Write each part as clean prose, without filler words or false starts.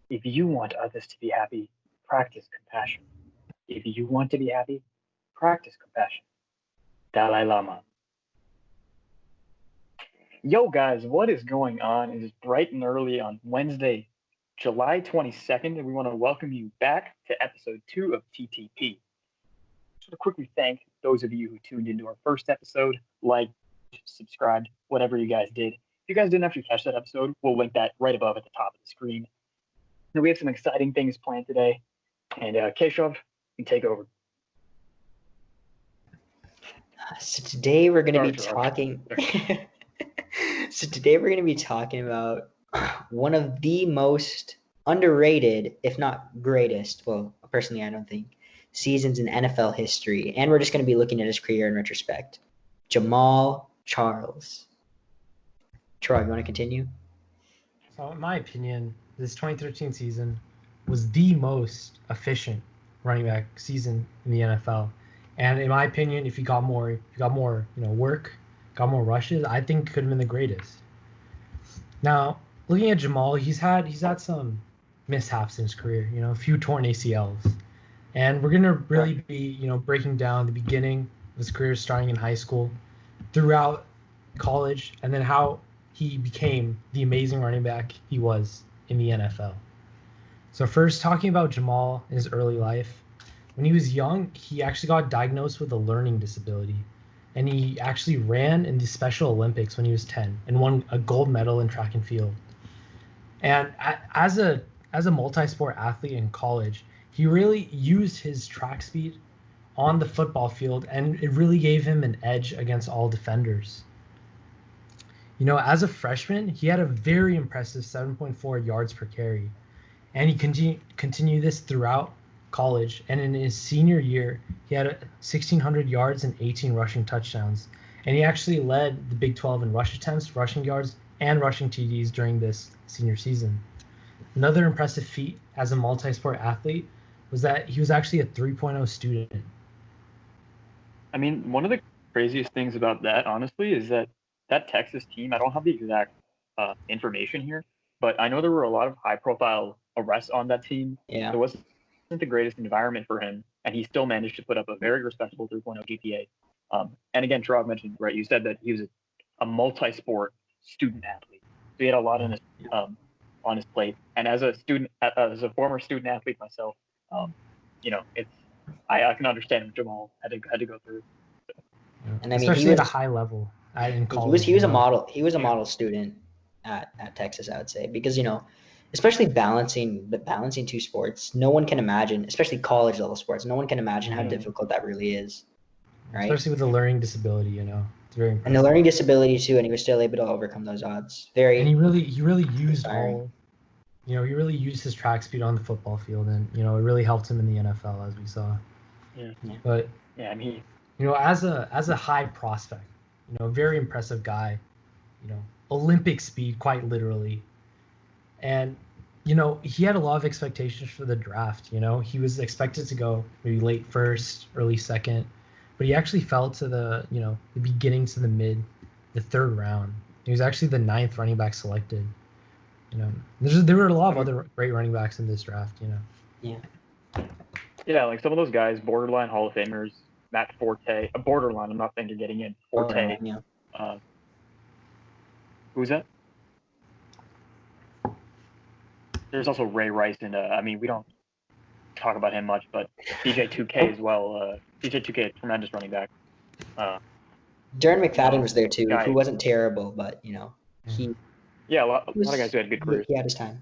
If you want others to be happy, practice compassion. If you want to be happy, practice compassion. Dalai Lama. Yo, guys, what is going on? It is bright and early on Wednesday, July 22nd, and we want to welcome you back to episode 2 of TTP. Just want to quickly thank those of you who tuned into our first episode, liked, subscribed, whatever you guys did. If you guys didn't actually catch that episode, we'll link that right above at the top of the screen. Now, we have some exciting things planned today, and Keshav, you can take over. So today we're going to be talking. About one of the most underrated, if not greatest, well, personally I don't think, seasons in NFL history, and we're just going to be looking at his career in retrospect. Jamaal Charles. Chirag, you want to continue? So in my opinion, this 2013 season was the most efficient running back season in the NFL. And in my opinion, if he got more, work, got more rushes, I think could have been the greatest. Now, looking at Jamaal, he's had some mishaps in his career, a few torn ACLs. And we're gonna really be, breaking down the beginning of his career, starting in high school, throughout college, and then how he became the amazing running back he was in the NFL. So first, talking about Jamaal in his early life. When he was young, he actually got diagnosed with a learning disability, and he actually ran in the Special Olympics when he was 10 and won a gold medal in track and field. And as a multi-sport athlete in college, he really used his track speed on the football field, and it really gave him an edge against all defenders. As a freshman, he had a very impressive 7.4 yards per carry, and he continued this throughout college, and in his senior year he had 1,600 yards and 18 rushing touchdowns, and he actually led the Big 12 in rush attempts, rushing yards, and rushing TDs during this senior season. Another impressive feat as a multi-sport athlete was that he was actually a 3.0 student. I mean, one of the craziest things about that, honestly, is that Texas team, I don't have the exact information here, but I know there were a lot of high-profile arrests on that team. Yeah. It wasn't the greatest environment for him, and he still managed to put up a very respectable 3.0 GPA. And again, Chirag mentioned, right, you said that he was a multi-sport student athlete. So he had a lot on his plate. And as a former student athlete myself, I can understand what Jamaal had to go through. And I mean, especially at a high level in college. He was a model. He was a model student at Texas, I would say, because especially balancing two sports, no one can imagine, especially college level sports, no one can imagine how difficult that really is, right? Especially with a learning disability, it's very impressive. And the learning disability too, and he was still able to overcome those odds. And he really used he really used his track speed on the football field, and it really helped him in the NFL, as we saw. Yeah. But and he, as a high prospect, very impressive guy, Olympic speed, quite literally. And, he had a lot of expectations for the draft. He was expected to go maybe late first, early second, but he actually fell to the beginning to the third round. He was actually the 9th running back selected. There were a lot of other great running backs in this draft, Yeah. Yeah, like some of those guys, borderline Hall of Famers, Matt Forte, borderline, I'm not saying you're getting in, Forte. Yeah. Who's that? There's also Ray Rice, and we don't talk about him much, but DJ2K as well. DJ2K, tremendous running back. Darren McFadden was there too, who wasn't terrible, but he. Yeah, a lot of guys who had good careers. He had his time.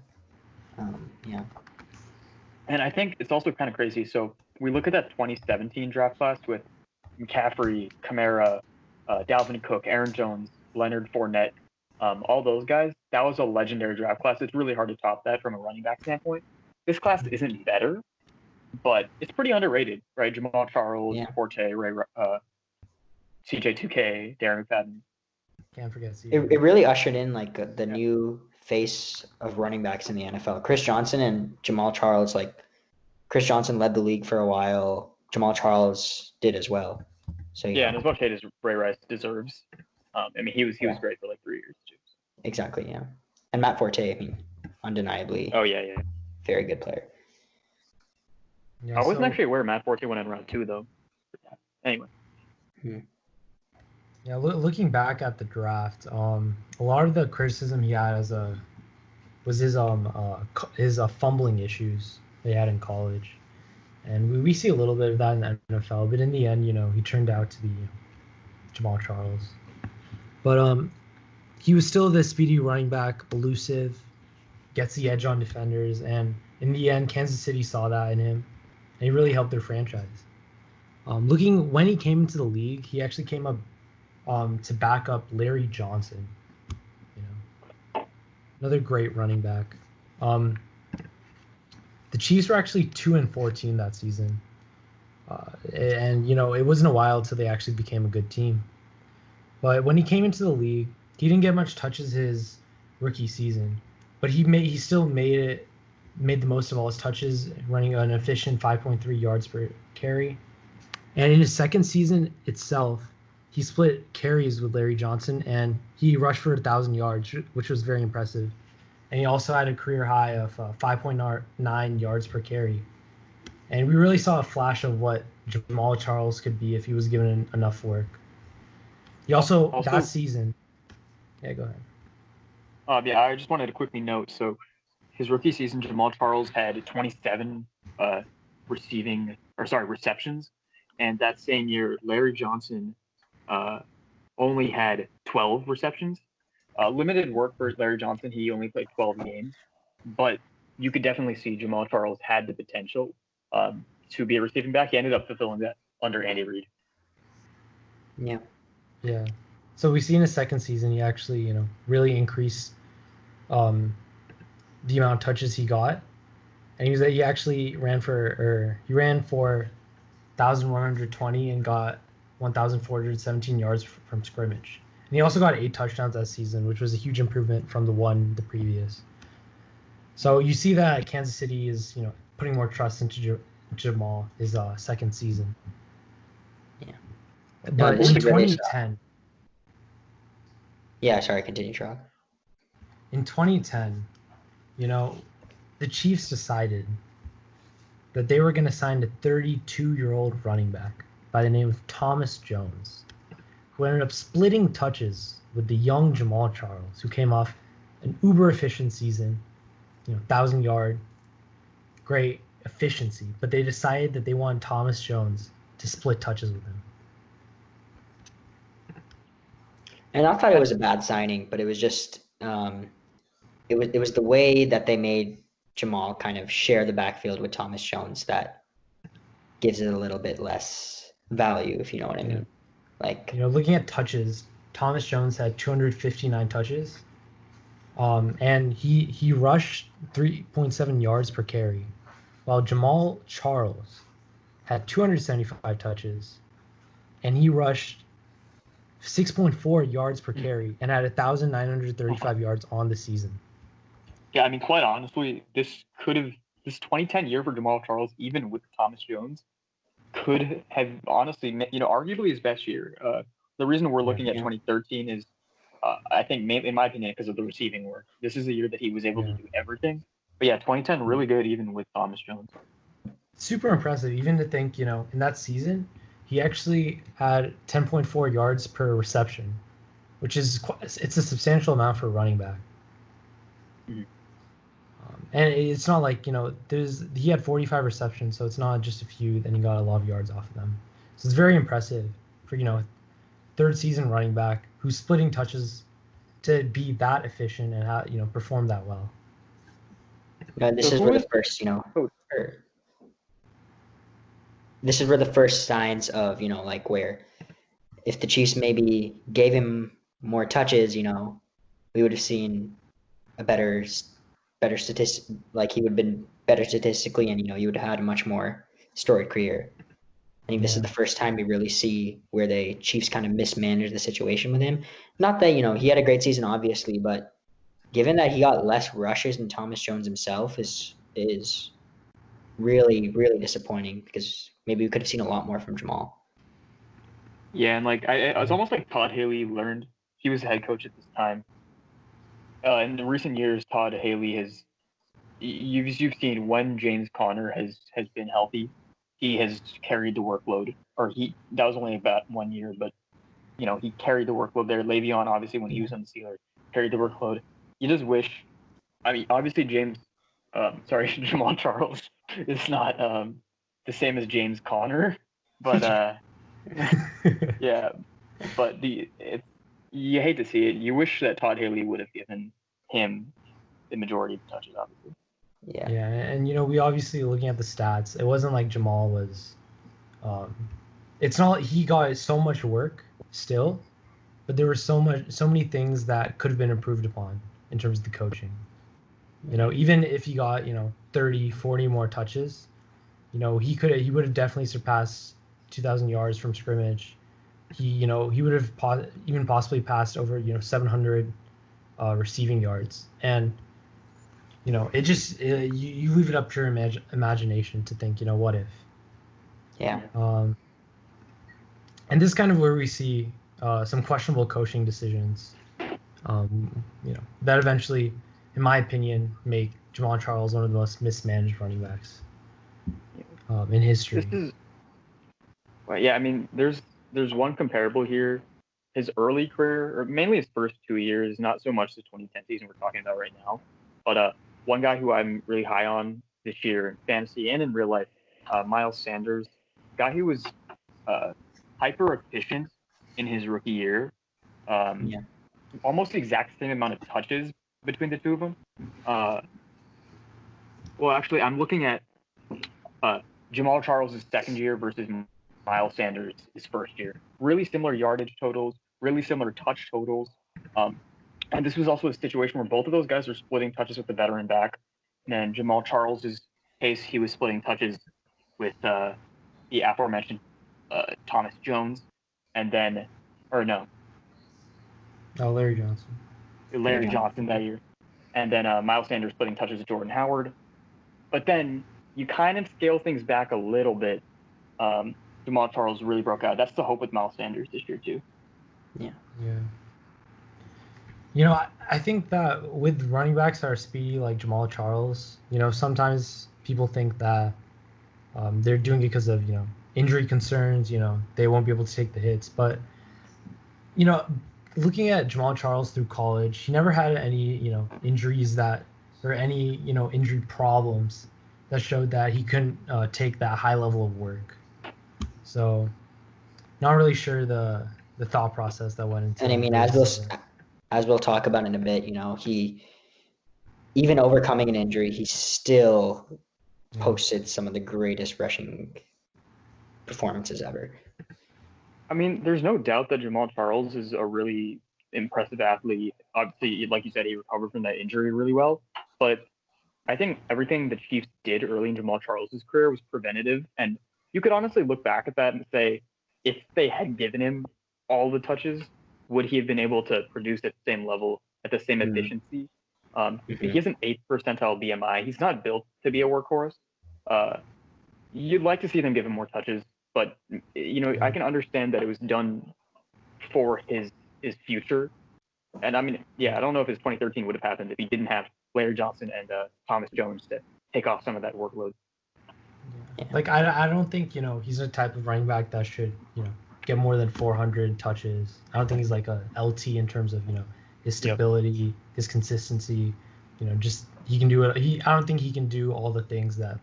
Yeah. And I think it's also kind of crazy. So we look at that 2017 draft class with McCaffrey, Kamara, Dalvin Cook, Aaron Jones, Leonard Fournette, all those guys. That was a legendary draft class. It's really hard to top that from a running back standpoint. This class isn't better, but it's pretty underrated, right? Jamaal Charles, Forte, CJ2K, Darren McFadden. Can't forget CJ. It really ushered in the new face of running backs in the NFL. Chris Johnson and Jamaal Charles. Chris Johnson led the league for a while. Jamaal Charles did as well. So and as much hate as Ray Rice deserves, he was great for 3 years too. Exactly, yeah. And Matt Forte, undeniably. Oh yeah. very good player. Yeah, I wasn't so, actually aware Matt Forte went in round 2 though. Anyway, yeah, looking back at the draft, a lot of the criticism he had was his fumbling issues they had in college, and we see a little bit of that in the NFL. But in the end, he turned out to be Jamaal Charles. But he was still the speedy running back, elusive, gets the edge on defenders, and in the end, Kansas City saw that in him, and he really helped their franchise. When he came into the league, he actually came up to back up Larry Johnson. Another great running back. The Chiefs were actually 2-14 that season, and it wasn't a while until they actually became a good team. But when he came into the league, he didn't get much touches his rookie season, but he still made the most of all his touches, running an efficient 5.3 yards per carry. And in his second season itself, he split carries with Larry Johnson, and he rushed for 1,000 yards, which was very impressive. And he also had a career high of 5.9 yards per carry. And we really saw a flash of what Jamaal Charles could be if he was given enough work. He also that season. Yeah, go ahead. Yeah, I just wanted to quickly note. So, his rookie season, Jamaal Charles had 27 receptions, and that same year, Larry Johnson only had 12 receptions. Limited work for Larry Johnson. He only played 12 games, but you could definitely see Jamaal Charles had the potential to be a receiving back. He ended up fulfilling that under Andy Reid. Yeah. Yeah. So we see in his second season, he actually, really increased the amount of touches he got, and he actually ran for 1,120 and got 1,417 yards from scrimmage. And he also got 8 touchdowns that season, which was a huge improvement from the previous. So you see that Kansas City is, putting more trust into Jamaal his second season. Yeah. But in 2010. Yeah, sorry, continue, Chirag. In 2010, the Chiefs decided that they were going to sign a 32-year-old running back by the name of Thomas Jones, who ended up splitting touches with the young Jamaal Charles, who came off an uber efficient season, 1,000-yard, great efficiency. But they decided that they wanted Thomas Jones to split touches with him. And I thought it was a bad signing, but it was just it was the way that they made Jamaal kind of share the backfield with Thomas Jones that gives it a little bit less value, if you know what I mean. Like, looking at touches, Thomas Jones had 259 touches, and he rushed 3.7 yards per carry, while Jamaal Charles had 275 touches, and he rushed 6.4 yards per carry and had 1,935 yards on the season. Yeah, I mean, quite honestly, this 2010 year for Jamaal Charles, even with Thomas Jones, could have honestly, arguably his best year. The reason we're looking at 2013 is, I think, in my opinion, because of the receiving work. This is the year that he was able to do everything. But yeah, 2010 really good, even with Thomas Jones. Super impressive, even to think, in that season, he actually had 10.4 yards per reception, which is it's a substantial amount for a running back. Mm-hmm. And it's not like, he had 45 receptions, so it's not just a few, then he got a lot of yards off of them. So it's very impressive for, third season running back who's splitting touches to be that efficient and perform that well. This is where the first, this is where the first signs of, like where if the Chiefs maybe gave him more touches, we would have seen a better statistic, like he would have been better statistically, and you would have had a much more storied career. I think this is the first time we really see where the Chiefs kind of mismanaged the situation with him. Not that, he had a great season, obviously, but given that he got less rushes than Thomas Jones himself is really, really disappointing, because maybe we could have seen a lot more from Jamaal. Yeah, and it's almost like Todd Haley learned. He was the head coach at this time. In the recent years, Todd Haley has you've seen when James Conner has been healthy, he has carried the workload. Or that was only about 1 year, but he carried the workload there. Le'Veon, obviously, when he was on the Steelers, carried the workload. You just wish. I mean, obviously, Jamaal Charles is not the same as James Conner, but yeah, but you hate to see it. You wish that Todd Haley would have given him the majority of the touches, obviously. Yeah. Yeah, and we obviously looking at the stats, it wasn't like Jamaal was. It's not like he got so much work still, but there were so many things that could have been improved upon in terms of the coaching. Even if he got 30, 40 more touches, he would have definitely surpassed 2,000 yards from scrimmage. He would have even possibly passed over 700 receiving yards, and it just you leave it up to your imagination to think what if. Yeah. And this is kind of where we see some questionable coaching decisions, that eventually, in my opinion, make Jamaal Charles one of the most mismanaged running backs in history. I mean, there's one comparable here. His early career, or mainly his first 2 years, not so much the 2010 season we're talking about right now, but one guy who I'm really high on this year in fantasy and in real life, Miles Sanders, guy who was hyper efficient in his rookie year. Almost the exact same amount of touches between the two of them. Well, actually, I'm looking at Jamaal Charles' second year versus Miles Sanders' his first year. Really similar yardage totals, really similar touch totals. And this was also a situation where both of those guys were splitting touches with the veteran back. And then Jamaal Charles' case, he was splitting touches with the aforementioned Thomas Jones, and then, Larry Johnson. Larry Johnson that year. And then Miles Sanders splitting touches with Jordan Howard. But then you kind of scale things back a little bit. Jamaal Charles really broke out. That's the hope with Miles Sanders this year too. Yeah. I think that with running backs that are speedy like Jamaal Charles, sometimes people think that they're doing it because of injury concerns. They won't be able to take the hits. But looking at Jamaal Charles through college, he never had any injuries or any injury problems that showed that he couldn't take that high level of work. So, not really sure the thought process that went into. And I mean, as we'll talk about in a bit, he, even overcoming an injury, he still posted some of the greatest rushing performances ever. I mean, there's no doubt that Jamaal Charles is a really impressive athlete. Obviously, like you said, he recovered from that injury really well. But I think everything the Chiefs did early in Jamaal Charles' career was preventative. And you could honestly look back at that and say, if they had given him all the touches, would he have been able to produce at the same level, at the same efficiency? He has an 8th percentile BMI. He's not built to be a workhorse. You'd like to see them give him more touches, but I can understand that it was done for his future. And I mean, I don't know if his 2013 would have happened if he didn't have Larry Johnson and Thomas Jones to take off some of that workload. Like I don't think he's a type of running back that should get more than 400 touches. I don't think he's like a LT in terms of his stability, his consistency. Just he can do it. I don't think he can do all the things that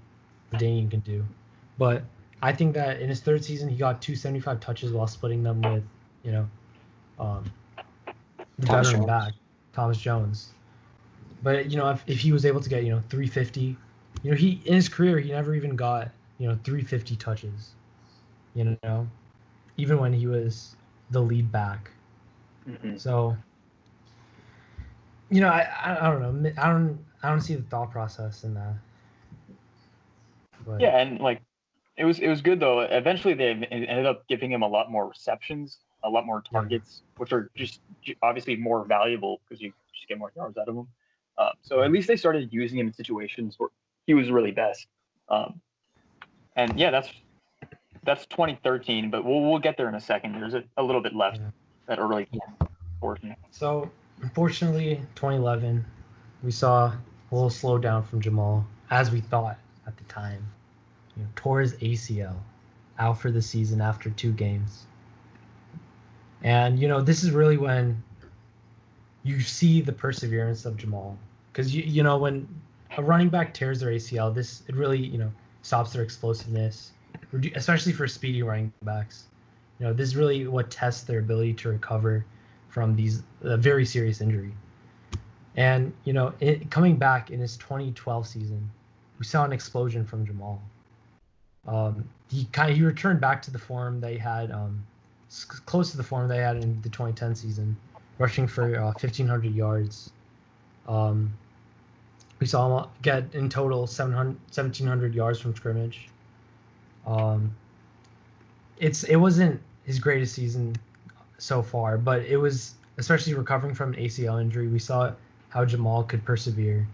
Danian can do, but I think that in his third season he got 275 touches while splitting them with the veteran back Thomas Jones. But if he was able to get 350, he in his career he never even got 350 touches, even when he was the lead back. So I don't know. I don't see the thought process in that. But, yeah, and like it was good though. Eventually they ended up giving him a lot more receptions, a lot more targets, which are just obviously more valuable because you just get more yards out of him. So at least they started using him in situations where he was really best. And yeah, that's 2013, but we'll get there in a second. There's a little bit left, that early portion. So unfortunately, 2011, we saw a little slowdown from Jamaal, as we thought at the time. Tore his ACL, out for the season after 2 games. And, this is really when you see the perseverance of Jamaal. Because, when a running back tears their ACL, it really, stops their explosiveness, especially for speedy running backs. This is really what tests their ability to recover from these very serious injury. And, coming back in his 2012 season, we saw an explosion from Jamaal. He returned back to the form they had, close to the form they had in the 2010 season, rushing for 1,500 yards. We saw him get in total 1,700 yards from scrimmage. It wasn't his greatest season so far, but it was, especially recovering from an ACL injury, we saw how Jamaal could persevere.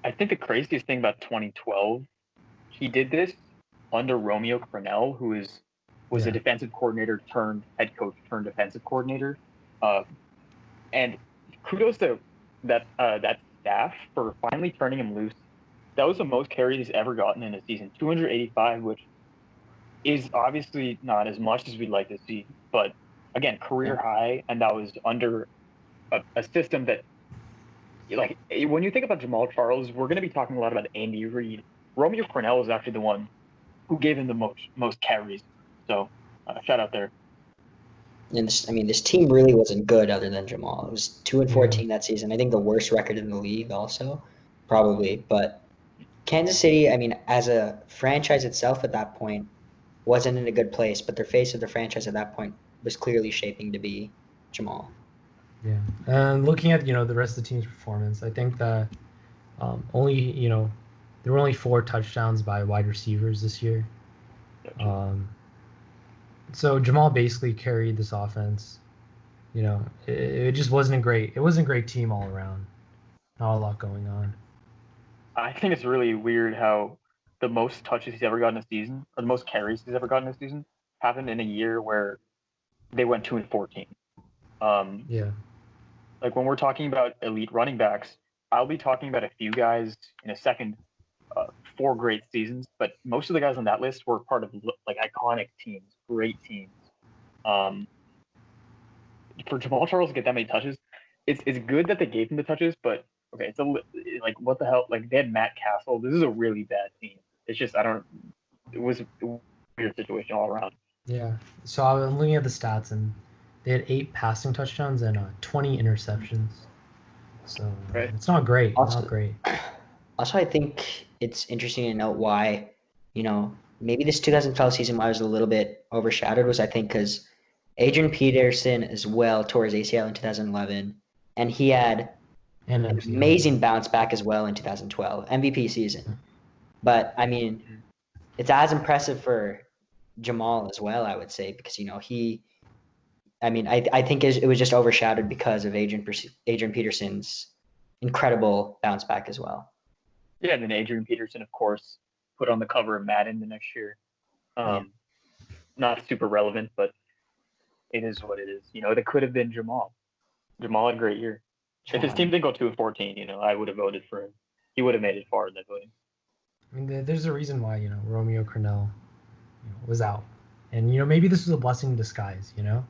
I think the craziest thing about 2012, he did this under Romeo Crennel, who was a defensive coordinator turned head coach turned defensive coordinator. And kudos to that staff for finally turning him loose. That was the most carries he's ever gotten in a season, 285, which is obviously not as much as we'd like to see. But again, career high, and that was under a system that, like, when you think about Jamaal Charles, we're going to be talking a lot about Andy Reid. Romeo Crennel is actually the one who gave him the most carries. So, shout out there. And this team really wasn't good other than Jamaal. It was 2-14 that season. I think the worst record in the league, also, probably. But Kansas City, as a franchise itself at that point, wasn't in a good place. But their face of the franchise at that point was clearly shaping to be Jamaal. Yeah, and looking at the rest of the team's performance, I think that there were only 4 touchdowns by wide receivers this year. So Jamaal basically carried this offense. It just wasn't great. It wasn't a great team all around. Not a lot going on. I think it's really weird how the most touches he's ever gotten a season, or the most carries he's ever gotten a season, happened in a year where they went 2-14. Like, when we're talking about elite running backs, I'll be talking about a few guys in a second, 4 great seasons, but most of the guys on that list were part of, like, iconic teams, great teams. For Jamaal Charles to get that many touches, it's good that they gave him the touches, but okay, it's like, what the hell? Like, they had Matt Castle. This is a really bad team. It's just, it was a weird situation all around. Yeah. So I'm looking at the stats, and they had 8 passing touchdowns and 20 interceptions. So It's not great. Not great. Also, I think it's interesting to note why, maybe this 2012 season why it was a little bit overshadowed was, I think, because Adrian Peterson as well tore his ACL in 2011, and he had an amazing bounce back as well in 2012, MVP season. But, it's as impressive for Jamaal as well, I would say, because, I think it was just overshadowed because of Adrian Peterson's incredible bounce back as well. Yeah, and then Adrian Peterson, of course, put on the cover of Madden the next year. Not super relevant, but it is what it is. It could have been Jamaal. Jamaal had a great year. If his team didn't go 2-14, I would have voted for him. He would have made it far in that voting. There's a reason why, Romeo Crennel, was out. And, maybe this was a blessing in disguise, the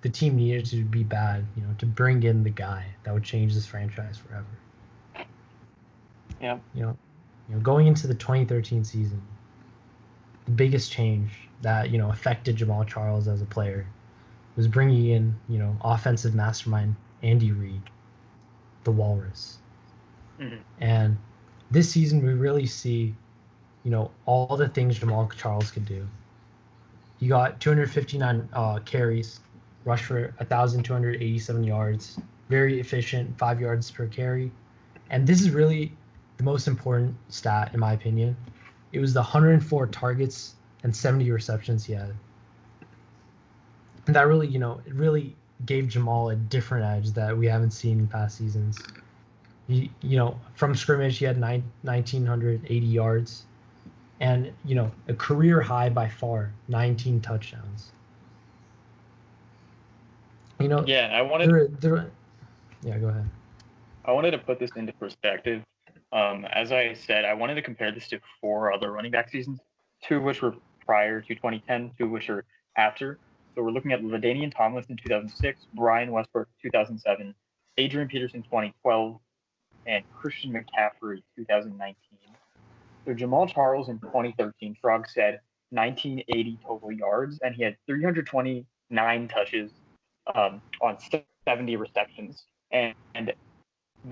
team needed to be bad, to bring in the guy that would change this franchise forever. Yeah. Going into the 2013 season, the biggest change that, affected Jamaal Charles as a player was bringing in, offensive mastermind Andy Reid, the Walrus. Mm-hmm. And this season we really see, all the things Jamaal Charles could do. He got 259 carries, rushed for 1,287 yards, very efficient, 5 yards per carry. And this is really the most important stat, in my opinion. It was the 104 targets and 70 receptions he had. And that really, it really gave Jamaal a different edge that we haven't seen in past seasons. From scrimmage, he had 1,980 yards. And, a career high by far, 19 touchdowns. Yeah, I wanted. Yeah, go ahead. I wanted to put this into perspective. As I said, I wanted to compare this to 4 other running back seasons, 2 of which were prior to 2010, 2 of which are after. So we're looking at LaDainian Tomlinson 2006, Brian Westbrook 2007, Adrian Peterson 2012, and Christian McCaffrey 2019. So Jamaal Charles in 2013, Frog said 1980 total yards, and he had 329 touches on 70 receptions. And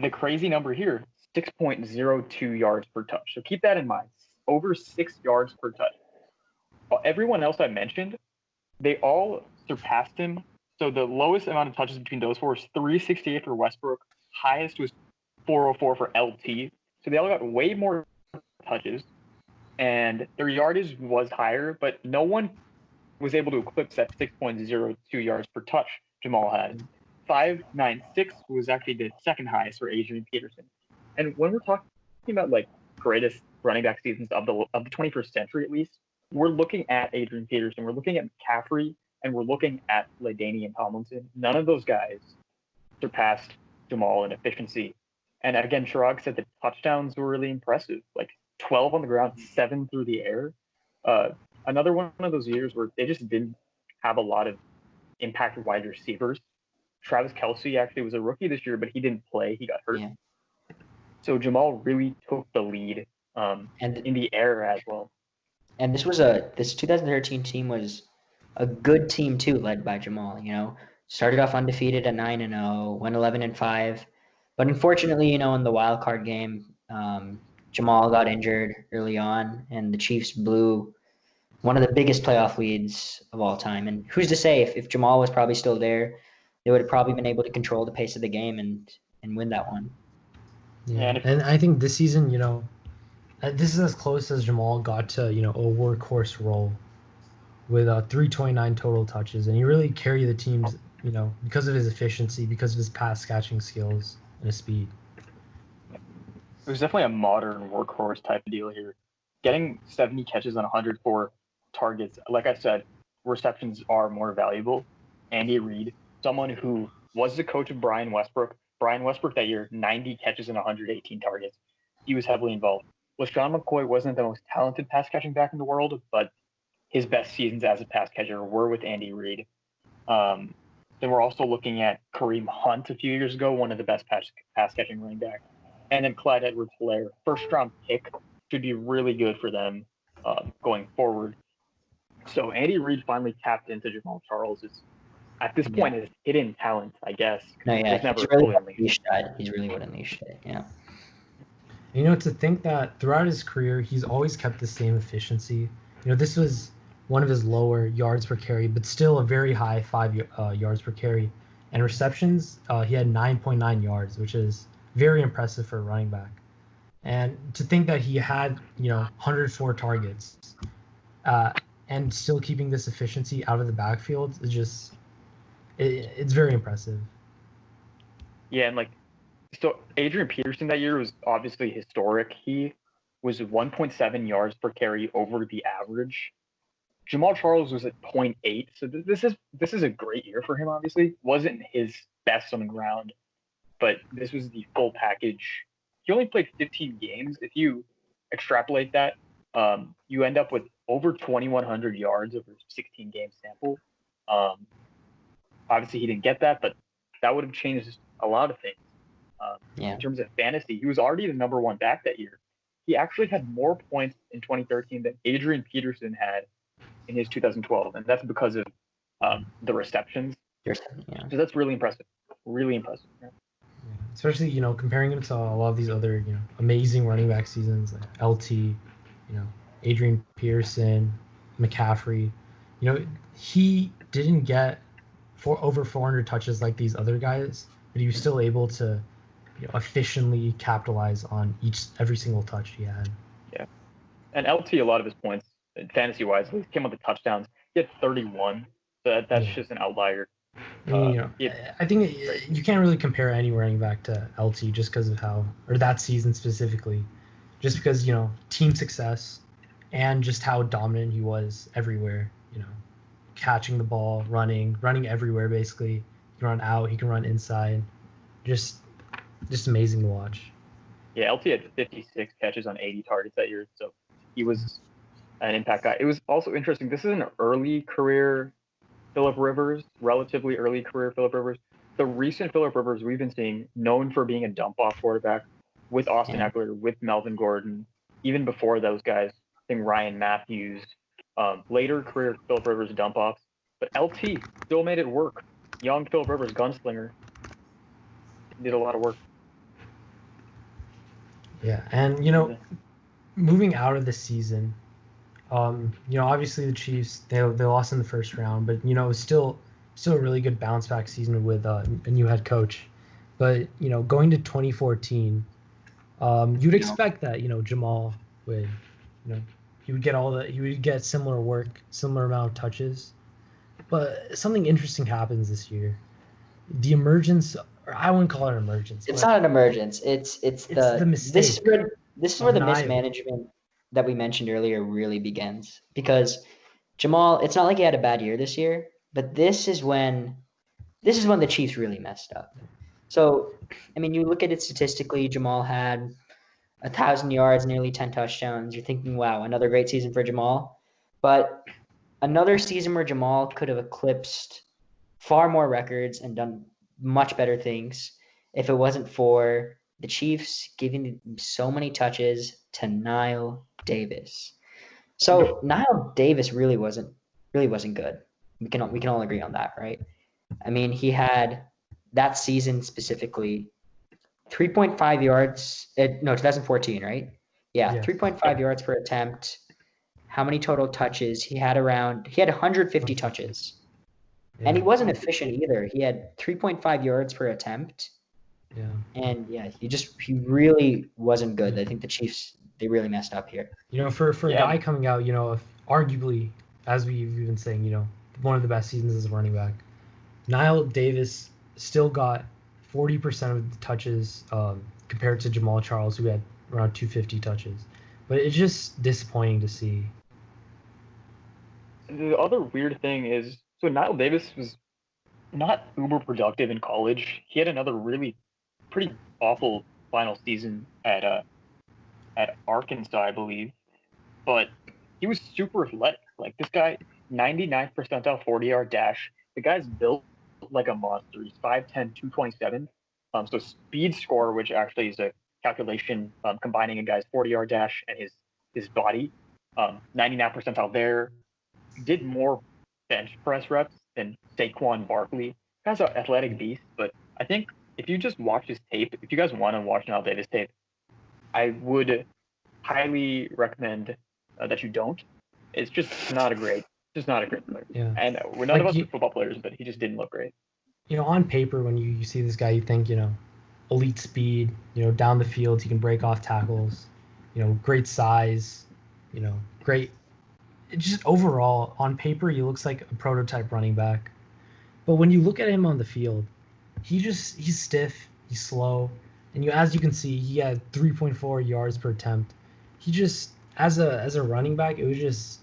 the crazy number here, 6.02 yards per touch. So keep that in mind. Over 6 yards per touch. Everyone else I mentioned, they all surpassed him. So the lowest amount of touches between those 4 is 368 for Westbrook. Highest was 404 for LT. So they all got way more touches, and their yardage was higher, but no one was able to eclipse that 6.02 yards per touch Jamaal had. 596 was actually the second highest for Adrian Peterson. And when we're talking about like greatest running back seasons of the 21st century, at least, we're looking at Adrian Peterson, we're looking at McCaffrey, and we're looking at LaDainian Tomlinson. None of those guys surpassed Jamaal in efficiency. And again, Chirag said the touchdowns were really impressive, like 12 on the ground, 7 through the air. Another one of those years where they just didn't have a lot of impact wide receivers. Travis Kelce actually was a rookie this year, but he didn't play. He got hurt. Yeah. So Jamaal really took the lead and in the air as well. And this 2013 team was a good team too, led by Jamaal. You know, started off undefeated at 9-0, went 11-5, but unfortunately, you know, in the wild card game, Jamaal got injured early on, and the Chiefs blew one of the biggest playoff leads of all time. And who's to say if Jamaal was probably still there, they would have probably been able to control the pace of the game and win that one. Yeah, and I think this season, you know, this is as close as Jamaal got to, you know, a workhorse role with 329 total touches, and he really carried the teams, you know, because of his efficiency, because of his pass catching skills and his speed. It was definitely a modern workhorse type of deal here. Getting 70 catches on 104 targets, like I said, receptions are more valuable. Andy Reid, someone who was the coach of Brian Westbrook. Brian Westbrook that year, 90 catches and 118 targets. He was heavily involved. LeSean McCoy wasn't the most talented pass catching back in the world, but his best seasons as a pass catcher were with Andy Reid. Then we're also looking at Kareem Hunt a few years ago, one of the best pass catching running backs. And then Clyde Edwards-Helaire, first round pick, should be really good for them going forward. So Andy Reid finally tapped into Jamaal Charles' at this point his hidden talent, I guess. No, yeah, he's really unleashed that. He's really what unleashed it. Yeah. You know, to think that throughout his career, he's always kept the same efficiency. You know, this was one of his lower yards per carry, but still a very high 5 yards per carry. And receptions, he had 9.9 yards, which is very impressive for a running back. And to think that he had, you know, 104 targets and still keeping this efficiency out of the backfield is just, it's very impressive. Yeah, and like, so Adrian Peterson that year was obviously historic. He was 1.7 yards per carry over the average. Jamaal Charles was at 0.8, so this is a great year for him. Obviously, wasn't his best on the ground, but this was the full package. He only played 15 games. If you extrapolate that, you end up with over 2,100 yards over a 16 game sample. Obviously, he didn't get that, but that would have changed a lot of things. In terms of fantasy, he was already the number 1 back that year. He actually had more points in 2013 than Adrian Peterson had in his 2012, and that's because of the receptions. Yeah. So that's really impressive. Really impressive. Yeah. Especially, you know, comparing him to a lot of these other, you know, amazing running back seasons like LT, you know, Adrian Peterson, McCaffrey. You know, he didn't get over 400 touches like these other guys, but he was still able to, you know, efficiently capitalize on every single touch he had. Yeah, and LT, a lot of his points, fantasy-wise, at least, came with the touchdowns. He had 31, so that's just an outlier. You know, I think you can't really compare any running back to LT just because of that season specifically, just because, you know, team success and just how dominant he was everywhere, you know, catching the ball, running everywhere basically. He can run out, he can run inside. Just amazing to watch. Yeah, LT had 56 catches on 80 targets that year, so he was an impact guy. It was also interesting. This is an early career Phillip Rivers, relatively early career Phillip Rivers. The recent Phillip Rivers we've been seeing, known for being a dump-off quarterback with Austin Eckler, with Melvin Gordon, even before those guys, I think Ryan Matthews, later career Phillip Rivers dump-offs. But LT still made it work. Young Phillip Rivers, gunslinger, did a lot of work. Yeah, and moving out of the season, obviously the Chiefs they lost in the first round, but it was still a really good bounce back season with a new head coach. But going to 2014, you'd expect that Jamaal would he would get similar work, similar amount of touches. But something interesting happens this year. The emergence, or I wouldn't call it an emergence. It's not an emergence. It's the mistake. This is where the mismanagement that we mentioned earlier really begins. Because Jamaal, it's not like he had a bad year this year, but this is when the Chiefs really messed up. So, I mean, you look at it statistically, Jamaal had 1,000 yards, nearly 10 touchdowns. You're thinking, wow, another great season for Jamaal. But another season where Jamaal could have eclipsed far more records and done much better things if it wasn't for the Chiefs giving so many touches to Knile Davis. So Knile Davis really wasn't good. We can all agree on that, right? I mean, he had that season specifically 3.5 yards. 2014, right? Yeah, 3.5 yards per attempt. How many total touches? He had 150 touches. Yeah. And he wasn't efficient either. He had 3.5 yards per attempt. Yeah. And he really wasn't good. I think the Chiefs, they really messed up here. For a guy coming out, arguably, as we've been saying, one of the best seasons as a running back, Knile Davis still got 40% of the touches compared to Jamaal Charles, who had around 250 touches. But it's just disappointing to see. The other weird thing is, so Knile Davis was not uber productive in college. He had another really pretty awful final season at Arkansas, I believe. But he was super athletic. Like, this guy, 99th percentile 40-yard dash. The guy's built like a monster. He's 5'10", 227. So speed score, which actually is a calculation combining a guy's 40-yard dash and his body. 99th percentile there. Did more bench press reps than Saquon Barkley. Guy's an athletic beast, but I think if you just watch his tape, if you guys want to watch Knile Davis tape, I would highly recommend that you don't. It's just not a great player. Yeah. And we're none of us are football players, but he just didn't look great. On paper, when you see this guy, you think, elite speed, down the field, he can break off tackles, great size, great. Just overall, on paper, he looks like a prototype running back. But when you look at him on the field, he's stiff, he's slow, and as you can see, he had 3.4 yards per attempt. He just, as a running back, it was just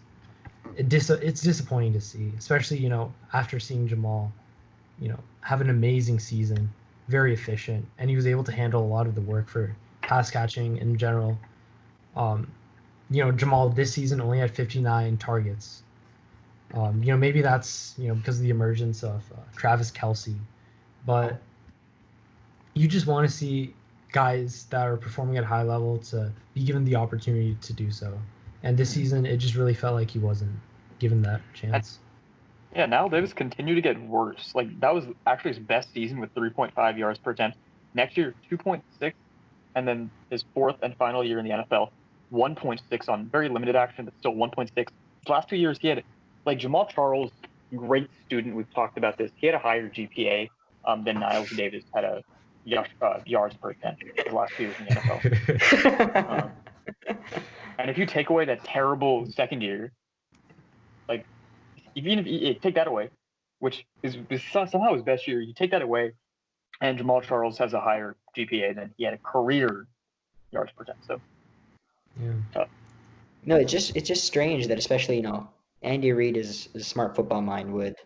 it's disappointing to see, especially after seeing Jamaal, have an amazing season, very efficient, and he was able to handle a lot of the work for pass catching in general. Jamaal this season only had 59 targets. Maybe that's because of the emergence of Travis Kelce, but you just want to see guys that are performing at a high level to be given the opportunity to do so. And this season, it just really felt like he wasn't given that chance. Knile Davis continued to get worse. Like, that was actually his best season with 3.5 yards per attempt. Next year, 2.6, and then his fourth and final year in the NFL, 1.6 on very limited action, but still 1.6. His last 2 years, he had, like, Jamaal Charles, great student. We've talked about this. He had a higher GPA than Knile Davis had a yards per attempt his last 2 years in the NFL. And if you take away that terrible second year, like, even if you take that away, which is somehow his best year, you take that away, and Jamaal Charles has a higher GPA than he had a career yards per attempt. So, no, it's just strange that, especially Andy Reid is a smart football mind, would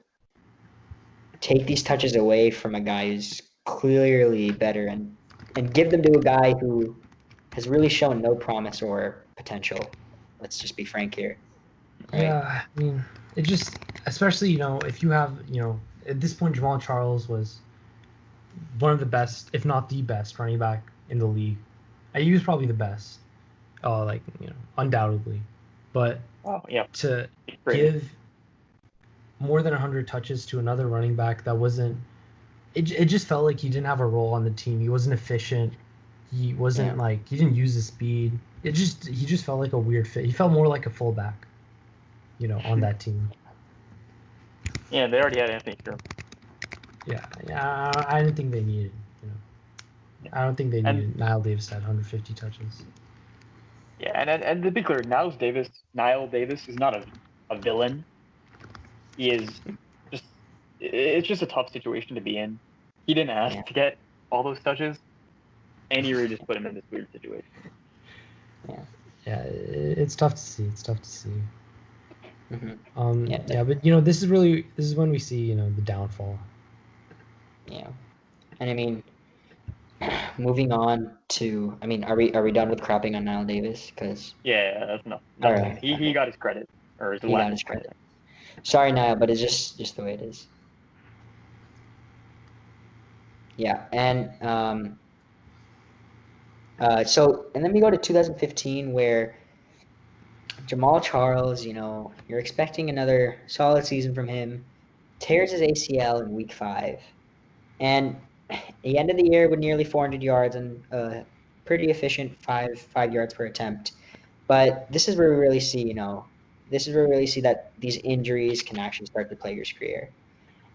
take these touches away from a guy who's clearly better and give them to a guy who has really shown no promise or potential. Let's just be frank here. Right? Yeah, I mean, it just, especially, if you have, at this point, Jamaal Charles was one of the best, if not the best, running back in the league. He was probably the best, undoubtedly. But to give more than 100 touches to another running back that wasn't, it just felt like he didn't have a role on the team. He wasn't efficient. He wasn't he didn't use his speed. He just felt like a weird fit. He felt more like a fullback, on that team. Yeah, they already had Anthony Sherman. Yeah, I didn't think they needed, I don't think they needed Niall Davis to have 150 touches. Yeah, and to be clear, Niall Davis is not a villain. He is just, it's just a tough situation to be in. He didn't ask to get all those touches. Andy Reid just put him in this weird situation. Yeah, it's tough to see. Mm-hmm. But this is when we see the downfall. Yeah, and I mean, moving on to, are we done with crapping on Niall Davis? Because that's enough. All right. He got his credit, or his lack of credit. Sorry, Niall, but it's just the way it is. Yeah, and and then we go to 2015 where Jamaal Charles, you're expecting another solid season from him, tears his ACL in week 5, and he ended the year with nearly 400 yards and pretty efficient 5 yards per attempt. But this is where we really see, that these injuries can actually start to plague your career.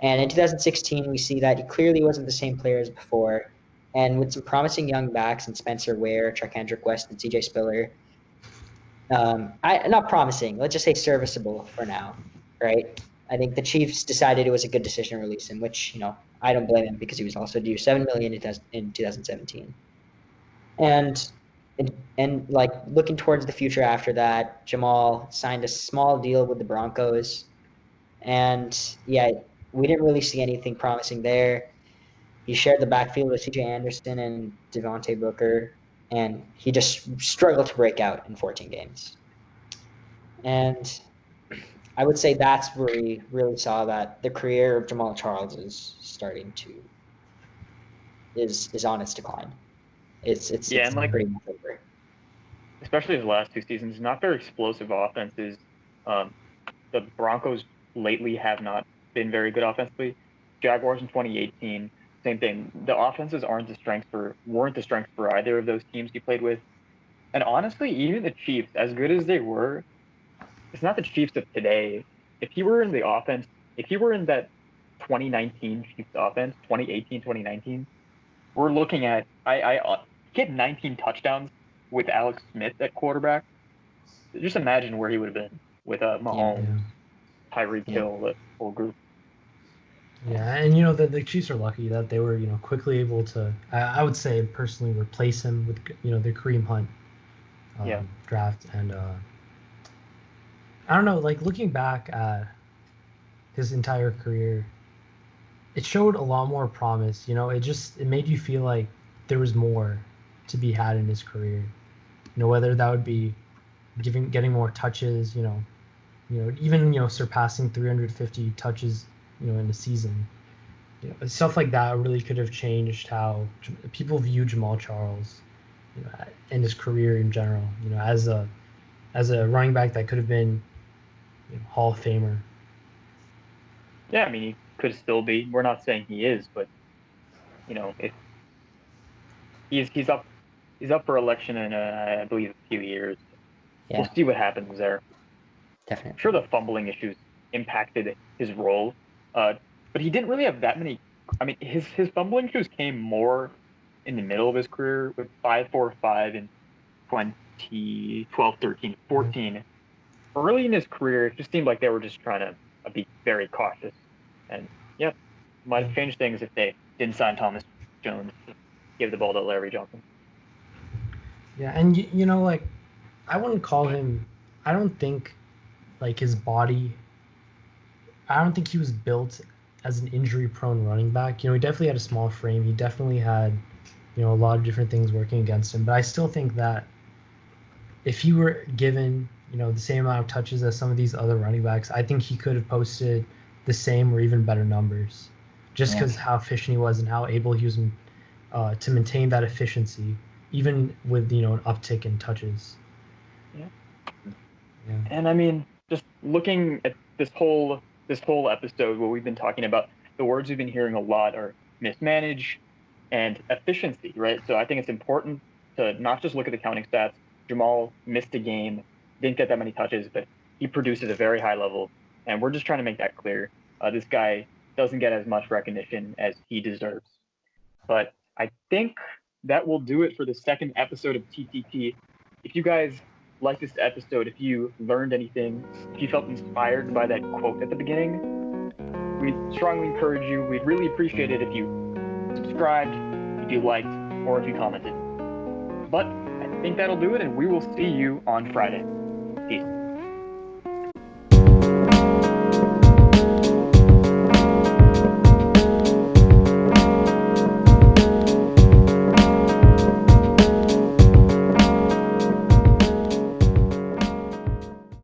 And in 2016, we see that he clearly wasn't the same player as before. And with some promising young backs in Spencer Ware, Charkandrick West, and CJ Spiller, not promising, let's just say serviceable for now, right? I think the Chiefs decided it was a good decision to release him, which, I don't blame him because he was also due $7 million in 2017. And looking towards the future after that, Jamaal signed a small deal with the Broncos. And we didn't really see anything promising there. He shared the backfield with C.J. Anderson and Devontae Booker, and he just struggled to break out in 14 games. And I would say that's where we really saw that the career of Jamaal Charles is on its decline. It's pretty much over. Especially his last 2 seasons, not very explosive offenses. The Broncos lately have not been very good offensively. Jaguars in 2018, same thing. The offenses weren't the strength for either of those teams he played with. And honestly, even the Chiefs, as good as they were, it's not the Chiefs of today. If he were in that 2019 Chiefs offense, 2018, 2019, we're looking at he had 19 touchdowns with Alex Smith at quarterback. Just imagine where he would have been with Mahomes, Tyreek Hill, the whole group. Yeah, and the Chiefs are lucky that they were quickly able to, I would say personally, replace him with the Kareem Hunt draft. And I don't know, looking back at his entire career, it showed a lot more promise. It made you feel like there was more to be had in his career. Whether that would be getting more touches, even surpassing 350 touches, in a season. Stuff like that really could have changed how people view Jamaal Charles, and his career in general. As a running back that could have been Hall of Famer. Yeah, he could still be. We're not saying he is, but if he's up for election in I believe a few years. Yeah. We'll see what happens there. Definitely. I'm sure the fumbling issues impacted his role, but he didn't really have that many. His fumbling issues came more in the middle of his career with 5.45 in 2012, 13, 14. Early in his career, it just seemed like they were just trying to be very cautious. And might have changed things if they didn't sign Thomas Jones to give the ball to Larry Johnson. Yeah, and I wouldn't call him. I don't think his body. I don't think he was built as an injury-prone running back. He definitely had a small frame. He definitely had, a lot of different things working against him. But I still think that if he were given, the same amount of touches as some of these other running backs, I think he could have posted the same or even better numbers, just because how efficient he was and how able he was to maintain that efficiency, even with an uptick in touches. Yeah. Yeah. And I mean, just looking at this whole episode, what we've been talking about, the words we've been hearing a lot are mismanage and efficiency, right? So I think it's important to not just look at the counting stats. Jamaal missed a game, didn't get that many touches, but he produced at a very high level, and we're just trying to make that clear. This guy doesn't get as much recognition as he deserves. But I think that will do it for the second episode of TTP. If you guys liked this episode, if you learned anything, if you felt inspired by that quote at the beginning, we strongly encourage you. We'd really appreciate it if you subscribed, if you liked, or if you commented. But I think that'll do it, and we will see you on Friday. Peace.